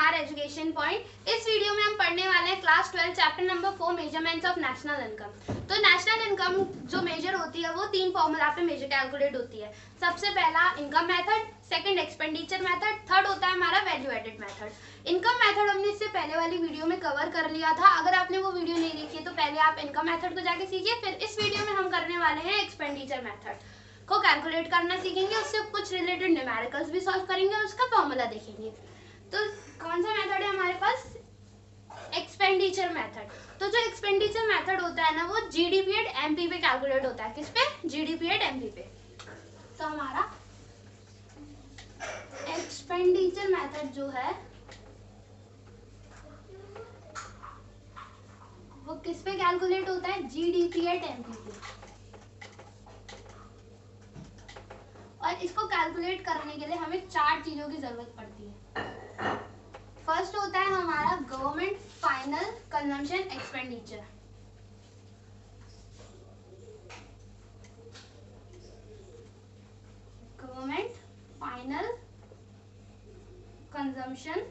हमारा education point. इस video में हम पढ़ने वाले हैं class 12 chapter number 4 measurements of national income. तो नेशनल इनकम जो मेजर होती है वो 3 फॉर्मूला पे मेजर कैलकुलेट होती है। सबसे पहला income method, second expenditure method, third होता है हमारा value added method. Income method हमने इससे पहले वाली वीडियो में कवर कर लिया था। अगर आपने वो वीडियो नहीं देखी है तो पहले आप इनकम मेथड को जाके सीखिए। फिर इस वीडियो में हम करने वाले हैं एक्सपेंडिचर मेथड को कैलकुलेट करना सीखेंगे, उससे कुछ रिलेटेड न्यूमेरिकल्स भी सॉल्व करेंगे और उसका फॉर्मूला देखेंगे। तो कौन सा मेथड है हमारे पास? Expenditure method. तो जो एक्सपेंडिचर मेथड होता है ना वो जीडीपी एट एमपी पे कैलकुलेट होता है। किस पे? जीडीपी एट एमपी पे। तो हमारा एक्सपेंडिचर मेथड जो है वो किस पे कैलकुलेट होता है? जीडीपी एट एमपी पे। और इसको कैलकुलेट करने के लिए हमें 4 चीजों की जरूरत पड़ती है। फर्स्ट होता है हमारा government final consumption expenditure. Government final consumption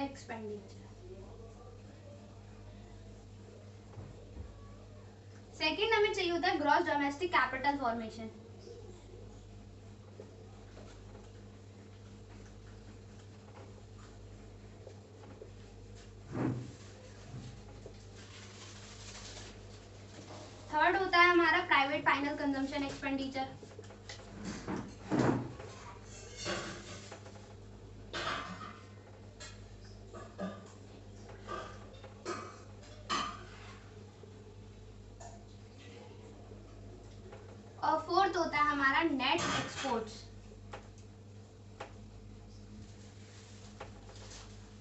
expenditure. Second हमें चाहिए होता है gross domestic capital formation. Third होता है हमारा प्राइवेट फाइनल कंजम्पशन एक्सपेंडिचर। और फोर्थ होता है हमारा नेट एक्सपोर्ट्स।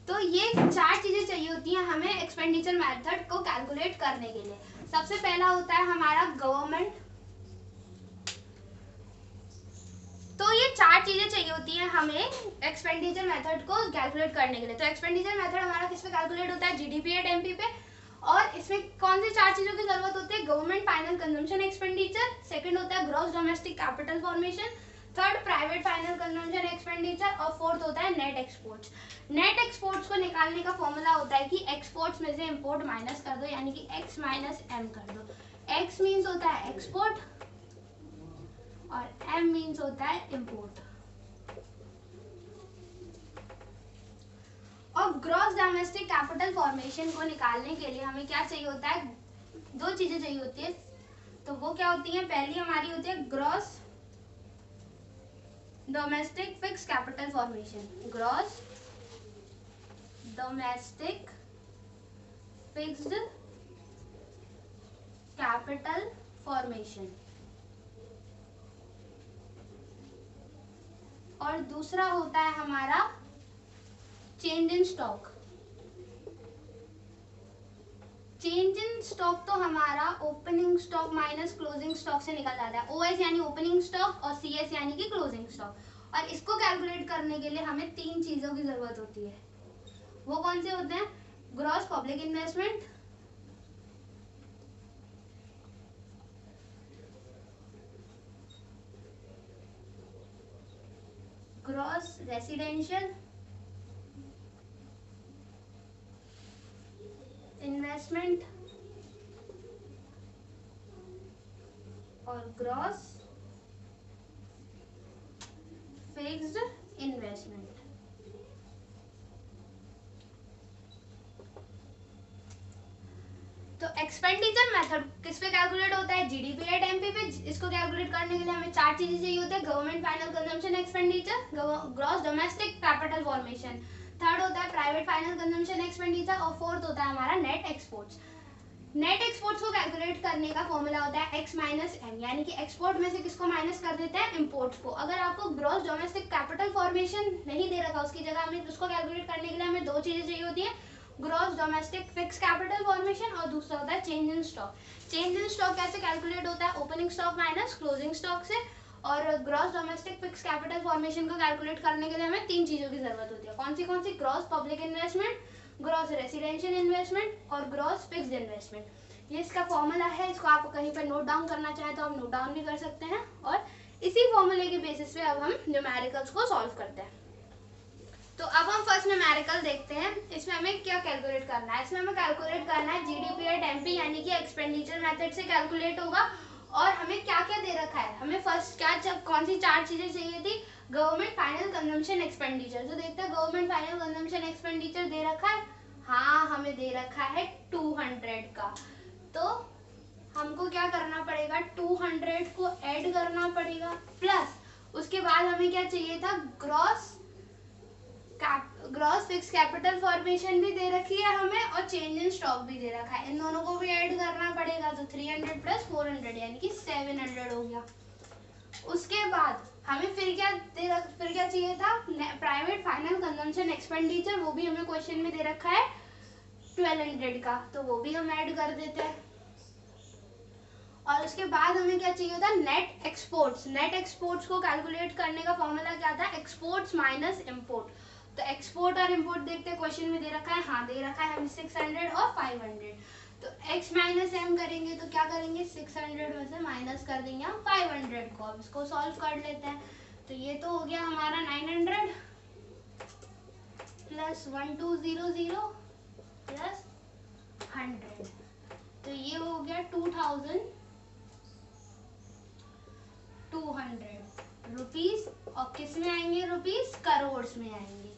तो ये 4 चीजें चाहिए होती हैं हमें एक्सपेंडिचर मेथड को कैलकुलेट करने के लिए। सबसे पहला होता है हमारा गवर्नमेंट। तो ये 4 चीजें चाहिए होती हैं हमें एक्सपेंडिचर मेथड को कैलकुलेट करने के लिए। तो एक्सपेंडिचर मेथड हमारा किस पे कैलकुलेट होता है? जीडीपी एट एमपी पे। और इसमें कौन सी 4 चीजों की जरूरत होती है? Government final consumption expenditure, second होता है gross domestic capital formation, third private final consumption expenditure और फोर्थ होता है नेट एक्सपोर्ट्स। नेट एक्सपोर्ट्स को निकालने का फॉर्मूला होता है कि एक्सपोर्ट्स में से इंपोर्ट माइनस कर दो, यानी कि x माइनस एम कर दो। x मीन्स होता है एक्सपोर्ट और m मीन्स होता है इंपोर्ट। और ग्रॉस डोमेस्टिक कैपिटल फॉर्मेशन को निकालने के लिए हमें क्या चाहिए होता है? 2 चीजें चाहिए होती है। तो वो क्या होती है? पहली हमारी होती है gross domestic fix capital formation. Gross domestic fixed capital formation. और दूसरा होता है हमारा change in stock. Change in stock तो हमारा opening stock minus closing stock से निकल जाता है। ओएस यानी ओपनिंग स्टॉक और सीएस यानी कि क्लोजिंग स्टॉक। और इसको कैलकुलेट करने के लिए हमें 3 चीजों की जरूरत होती है। वो कौन से होते हैं? Gross public investment, gross residential investment और ग्रॉस फिक्स्ड इन्वेस्टमेंट। तो एक्सपेंडिचर मेथड किस पे कैलकुलेट होता है? जीडीपी एट एमपी पे। इसको कैलकुलेट करने के लिए हमें 4 चीजें चाहिए होती है। Government final consumption expenditure, gross domestic capital formation, third होता है प्राइवेट फाइनल कंजम्पशन एक्सपेंडिचर और फोर्थ होता है हमारा नेट एक्सपोर्ट्स। नेट एक्सपोर्ट्स को कैलकुलेट करने का फॉर्मूला होता है x माइनस एम, यानी कि एक्सपोर्ट में से किसको माइनस कर देते हैं? इंपोर्ट्स को। अगर आपको ग्रॉस डोमेस्टिक कैपिटल फॉर्मेशन नहीं दे रखा, उसकी जगह हमें उसको कैलकुलेट करने के लिए हमें 2 चीजें चाहिए होती है। Gross domestic fix capital formation और दूसरा होता है change in stock. Change in stock कैसे कैलकुलेट होता है? Opening stock minus closing stock से। और gross domestic fix capital formation को कैलकुलेट करने के लिए हमें 3 चीजों की जरूरत होती है। कौन सी? Gross public investment, gross residential investment और ग्रॉस फिक्स्ड इन्वेस्टमेंट। ये इसका फॉर्मूला है। इसको आप कहीं पर नोट डाउन करना चाहें तो आप नोट डाउन भी कर सकते हैं। और इसी फॉर्मूले के बेसिस पे अब हम न्यूमेरिकल्स को सॉल्व करते हैं। तो अब हम फर्स्ट न्यूमेरिकल देखते हैं। इसमें हमें क्या कैलकुलेट करना है? इसमें हमें कैलकुलेट करना है जीडीपी एट एमपी, यानी कि एक्सपेंडिचर मेथड से कैलकुलेट होगा। और हमें क्या क्या दे रखा है, हमें फर्स्ट क्या कौन सी 4 चीजें चाहिए थी? Government final consumption expenditure. तो देखते हैं गवर्नमेंट फाइनल कंजम्पशन एक्सपेंडिचर दे रखा है। हाँ, हमें दे रखा है 200 का। तो हमको क्या करना पड़ेगा? 200 को ऐड करना पड़ेगा, प्लस उसके बाद हमें क्या चाहिए था? ग्रॉस फिक्स कैपिटल फॉर्मेशन भी दे रखी है हमें, और चेंज इन स्टॉक भी दे रखा है। इन दोनों को भी ऐड करना पड़ेगा। तो 300 प्लस 400 यानी कि 700 हो गया। उसके बाद हमें फिर क्या चाहिए था? प्राइवेट फाइनल कंजम्पशन एक्सपेंडिचर, वो भी हमें क्वेश्चन में दे रखा है 1200 का, तो वो भी हम ऐड कर देते हैं। और उसके बाद हमें क्या चाहिए था? Net exports. नेट एक्सपोर्ट्स को कैलकुलेट करने का फॉर्मूला क्या था? Exports minus import. तो एक्सपोर्ट और इंपोर्ट देखते हैं, क्वेश्चन में दे रखा है। हाँ, दे रखा है हमें 600 और 500। तो x माइनस एम करेंगे तो क्या करेंगे? 600 में से माइनस कर देंगे हम 500 को। अब इसको सॉल्व कर लेते हैं। तो ये तो हो गया हमारा 900 प्लस 1200 प्लस 100। तो ये हो गया 2200 रुपीज। और किस में आएंगे रुपीज? करोड़ में आएंगे।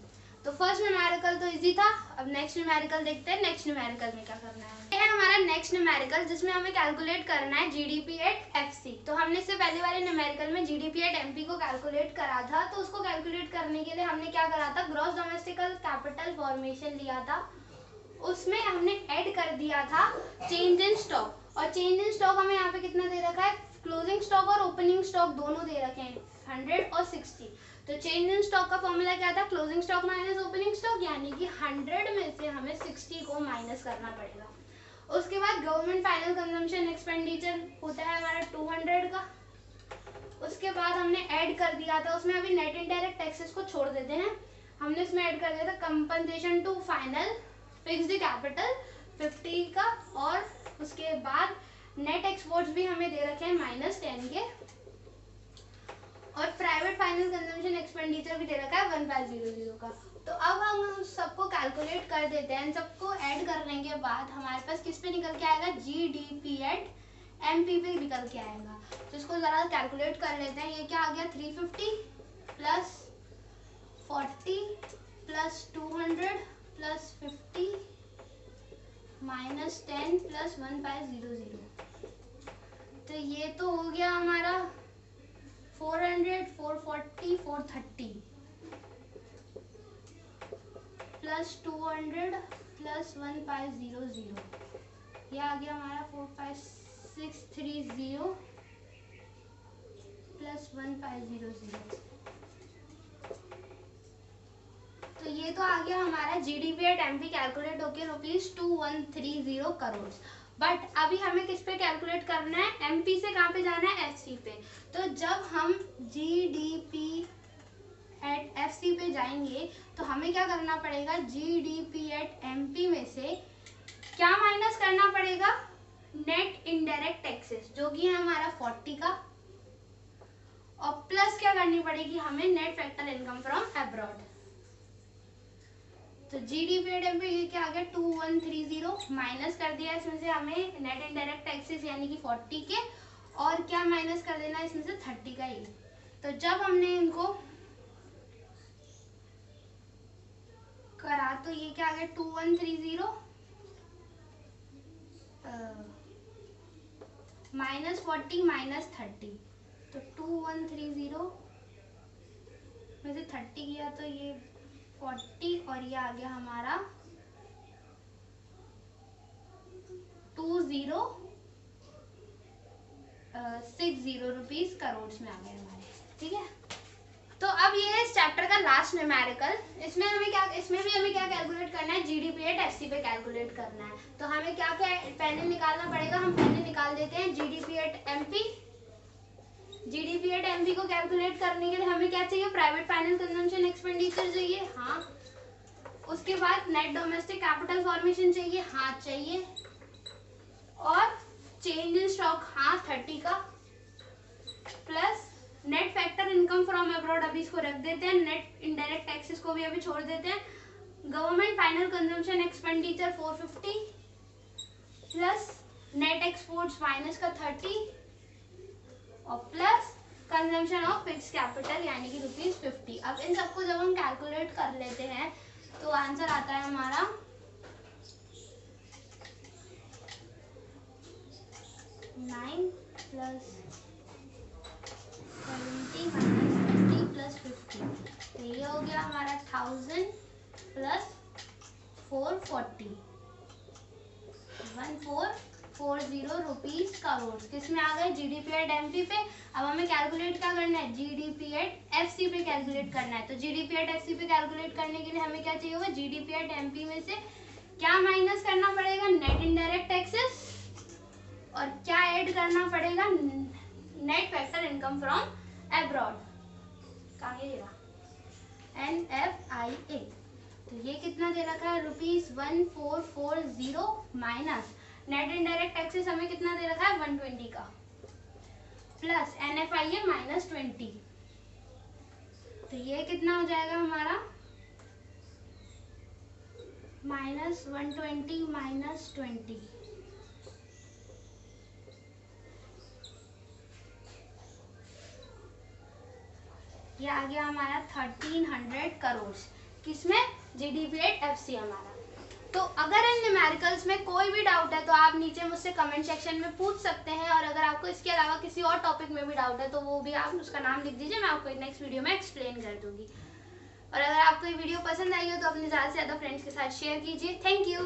तो फर्स्ट न्यूमेरिकल तो इजी था। अब नेक्स्ट न्यूमेरिकल देखते हैं। नेक्स्ट न्यूमेरिकल में क्या करना है? ये है हमारा नेक्स्ट न्यूमेरिकल, जिसमें हमें कैलकुलेट करना है जीडीपी एट एफसी। तो हमने इससे पहले वाले न्यूमेरिकल में जीडीपी एट एमपी को कैलकुलेट करा था। तो उसको कैलकुलेट करने के लिए हमने क्या करा था? ग्रॉस डोमेस्टिक कैपिटल फॉर्मेशन लिया था, उसमें हमने ऐड कर दिया था चेंज इन स्टॉक। और चेंज इन स्टॉक हमें यहाँ पे कितना दे रखा है? क्लोजिंग स्टॉक और ओपनिंग स्टॉक दोनों दे रखे हैं, 100 और 60। तो चेंज इन स्टॉक का फॉर्मूला क्या था? Closing stock minus opening stock, यानी कि 100 में से हमें 60 को माइनस करना पड़ेगा। उसके बाद गवर्नमेंट फाइनल कंजम्पशन एक्सपेंडिचर होता है हमारा 200 का। उसके बाद हमने ऐड कर दिया था, उसमें अभी नेट इनडायरेक्ट टैक्सेस को छोड़ देते हैं, हमने इसमें ऐड कर दिया था compensation to final fixed capital 50 का। और उसके बाद नेट एक्सपोर्ट्स भी हमें दे रखे हैं -10 के। और प्राइवेट फाइनल कंजम्पशन एक्सपेंडिचर भी दे रखा है 1500 का। तो अब हम सबको कैलकुलेट कर देते हैं। इन सबको ऐड करने के बाद हमारे पास किस पे निकल के आएगा? जीडीपी एट एमपी पे निकल के आएगा। तो इसको जरा कैलकुलेट कर लेते हैं। ये क्या आ गया? 350 plus 40 plus 200 plus 50 minus 10 plus 1500। तो ये तो हो गया हमारा 400, 440, 430 प्लस 200 प्लस 1500। ये आ गया हमारा 45630 प्लस 1500। तो ये तो आ गया हमारा जीडीपी एट एमपी कैलकुलेट होके ₹2130 करोड़। बट अभी हमें किस पे कैलकुलेट करना है? एमपी से कहाँ पे जाना है? एफसी पे। तो जब हम जीडीपी एट एफसी पे जाएंगे तो हमें क्या करना पड़ेगा? जीडीपी एट एमपी में से क्या माइनस करना पड़ेगा? नेट इनडायरेक्ट टैक्सेस, जो कि है हमारा 40 का। और प्लस क्या करनी पड़ेगी हमें? Net factor income from abroad. तो जीडीपी एट एमपी ये क्या आ गया? 2130 माइनस कर दिया इसमें से हमें नेट इनडायरेक्ट टैक्सेस यानी कि 40 के, और क्या माइनस कर देना इसमें से? 30 का ही। तो जब हमने इनको करा तो ये क्या आ गया? 2130 माइनस 40 माइनस 30। तो 2130 में से 30 किया तो ये 40, और ये आ गया हमारा 2060 रुपीज करोड़ में आ गए हमारे। ठीक है, तो अब ये है इस चैप्टर का लास्ट न्यूमेरिकल। इसमें भी हमें क्या कैलकुलेट करना है? जीडीपी एट एफसी पे कैलकुलेट करना है। तो हमें क्या पहले निकालना पड़ेगा? हम पहले निकाल देते हैं GDP at MP. GDP at MP को कैलकुलेट करने के लिए हमें क्या चाहिए? प्राइवेट फाइनल कंजम्पशन एक्सपेंडिचर चाहिए, हाँ। उसके बाद नेट डोमेस्टिक कैपिटल फॉर्मेशन चाहिए, हाँ चाहिए। और चेंज इन स्टॉक, हाँ 30 का, plus net factor income from abroad अभी इसको रख देते हैं, नेट इनडायरेक्ट टैक्सेस को भी अभी छोड़ देते हैं। Government final consumption expenditure 450 plus net exports minus का 30 और plus consumption of fix capital यानी कि ₹50। अब इन सबको जब हम कैलकुलेट कर लेते हैं तो आंसर आता है हमारा 9 प्लस 70 माइनस 30 प्लस 50, तो ये हो गया हमारा 1000 प्लस 440 1440 रुपीज करोड़। किसमें आ गए? जीडीपी एट एमपी पे। अब हमें कैलकुलेट क्या करना है? जीडीपी एट एफसी पे कैलकुलेट करना है। तो जीडीपी एट एफसी पे कैलकुलेट करने के लिए हमें क्या चाहिए होगा? जीडीपी एट एमपी में से क्या माइनस करना पड़ेगा? नेट इनडायरेक्ट टैक्सेस, और क्या ऐड करना पड़ेगा? Net factor income from abroad. कहाँ गया? NFIA। तो ये कितना दे रखा है? ₹1440 माइनस नेट इनडायरेक्ट टैक्सेस हमें कितना दे रखा है? 120 का, प्लस NFIA माइनस 20। तो ये कितना हो जाएगा हमारा? माइनस 120 माइनस 20, ये आ गया हमारा 1300 करोड़। किसमें? जीडीपी एट एफसी हमारा। तो अगर इन न्यूमेरिकल्स में कोई भी डाउट है तो आप नीचे मुझसे कमेंट सेक्शन में पूछ सकते हैं, और अगर आपको इसके अलावा किसी और टॉपिक में भी डाउट है तो वो भी आप उसका नाम लिख दीजिए, मैं आपको नेक्स्ट वीडियो में एक्सप्लेन कर दूंगी। और अगर आपको ये वीडियो पसंद आई हो तो अपने ज़्यादा से ज़्यादा फ्रेंड्स के साथ शेयर कीजिए। Thank you.